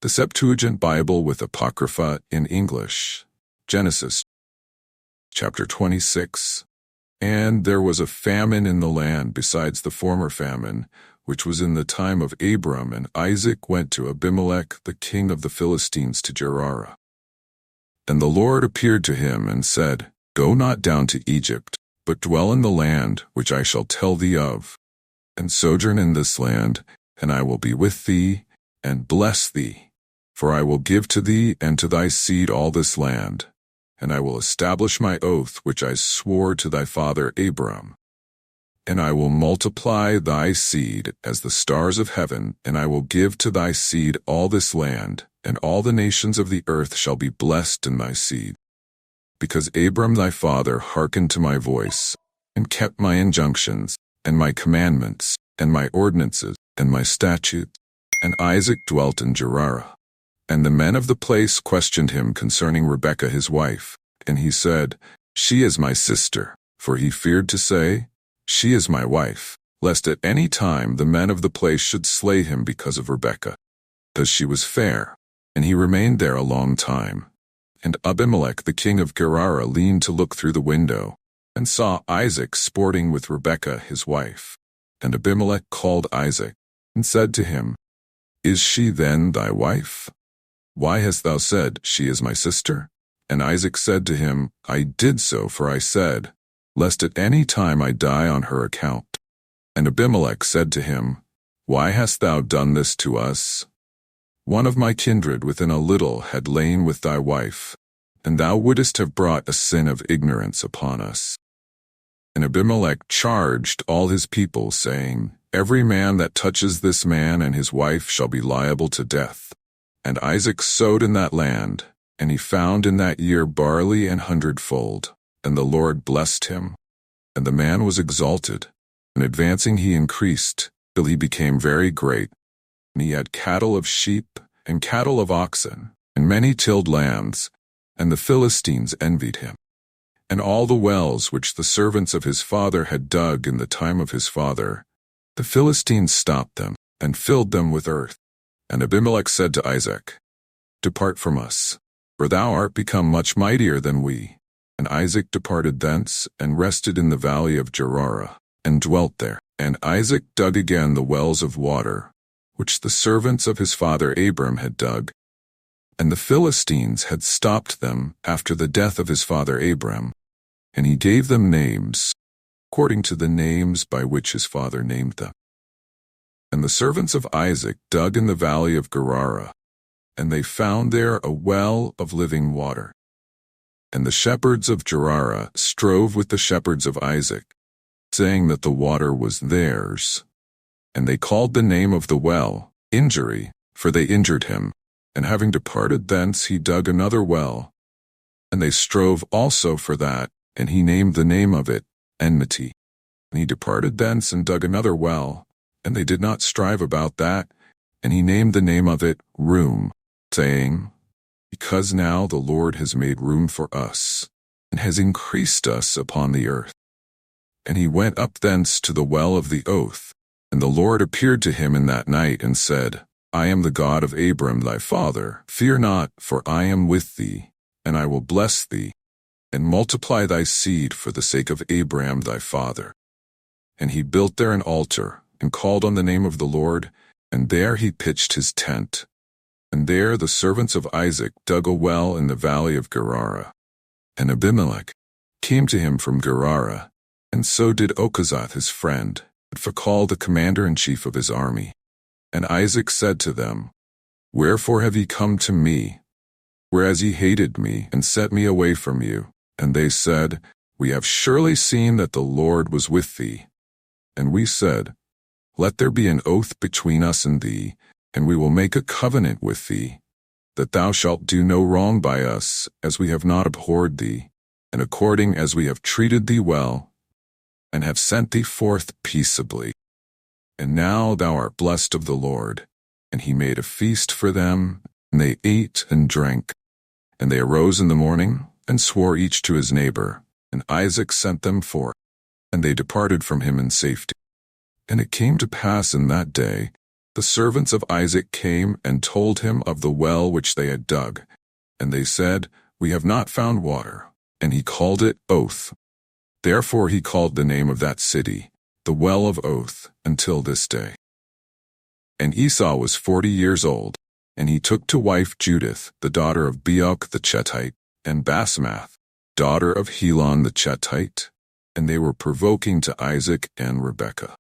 The Septuagint Bible with Apocrypha in English. Genesis chapter 26. And there was a famine in the land besides the former famine, which was in the time of Abram, and Isaac went to Abimelech the king of the Philistines to Gerar. And the Lord appeared to him and said, Go not down to Egypt, but dwell in the land which I shall tell thee of, and sojourn in this land, and I will be with thee, and bless thee. For I will give to thee and to thy seed all this land, and I will establish my oath which I swore to thy father Abram. And I will multiply thy seed as the stars of heaven, and I will give to thy seed all this land, and all the nations of the earth shall be blessed in thy seed. Because Abram thy father hearkened to my voice, and kept my injunctions, and my commandments, and my ordinances, and my statutes, and Isaac dwelt in Gerar. And the men of the place questioned him concerning Rebekah his wife, and he said, She is my sister, for he feared to say, She is my wife, lest at any time the men of the place should slay him because of Rebekah, because she was fair, and he remained there a long time. And Abimelech the king of Gerar leaned to look through the window, and saw Isaac sporting with Rebekah his wife. And Abimelech called Isaac, and said to him, Is she then thy wife? Why hast thou said, She is my sister? And Isaac said to him, I did so, for I said, Lest at any time I die on her account. And Abimelech said to him, Why hast thou done this to us? One of my kindred within a little had lain with thy wife, and thou wouldest have brought a sin of ignorance upon us. And Abimelech charged all his people, saying, Every man that touches this man and his wife shall be liable to death. And Isaac sowed in that land, and he found in that year barley an hundredfold, and the Lord blessed him. And the man was exalted, and advancing he increased, till he became very great. And he had cattle of sheep, and cattle of oxen, and many tilled lands, and the Philistines envied him. And all the wells which the servants of his father had dug in the time of his father, the Philistines stopped them, and filled them with earth. And Abimelech said to Isaac, Depart from us, for thou art become much mightier than we. And Isaac departed thence, and rested in the valley of Gerar, and dwelt there. And Isaac dug again the wells of water, which the servants of his father Abram had dug. And the Philistines had stopped them after the death of his father Abram, and he gave them names, according to the names by which his father named them. And the servants of Isaac dug in the valley of Gerar, and they found there a well of living water. And the shepherds of Gerar strove with the shepherds of Isaac, saying that the water was theirs. And they called the name of the well Injury, for they injured him. And having departed thence he dug another well. And they strove also for that, and he named the name of it Enmity. And he departed thence and dug another well, and they did not strive about that, and he named the name of it Room, saying, Because now the Lord has made room for us, and has increased us upon the earth. And he went up thence to the well of the oath, and the Lord appeared to him in that night, and said, I am the God of Abram thy father. Fear not, for I am with thee, and I will bless thee, and multiply thy seed for the sake of Abram thy father. And he built there an altar, and called on the name of the Lord, and there he pitched his tent. And there the servants of Isaac dug a well in the valley of Gerar. And Abimelech came to him from Gerar, and so did Ochazeth his friend, and Phicol the commander-in-chief of his army. And Isaac said to them, Wherefore have ye come to me, whereas ye hated me, and set me away from you? And they said, We have surely seen that the Lord was with thee. And we said, Let there be an oath between us and thee, and we will make a covenant with thee, that thou shalt do no wrong by us, as we have not abhorred thee, and according as we have treated thee well, and have sent thee forth peaceably. And now thou art blessed of the Lord. And he made a feast for them, and they ate and drank. And they arose in the morning, and swore each to his neighbor, and Isaac sent them forth, and they departed from him in safety. And it came to pass in that day, The servants of Isaac came and told him of the well which they had dug, and they said, "We have not found water." And he called it Oath. Therefore he called the name of that city, the Well of Oath, until this day. And Esau was 40 years old, and he took to wife Judith, the daughter of Beoch the Chetite, and Basemath, daughter of Helon the Chetite, and they were provoking to Isaac and Rebekah.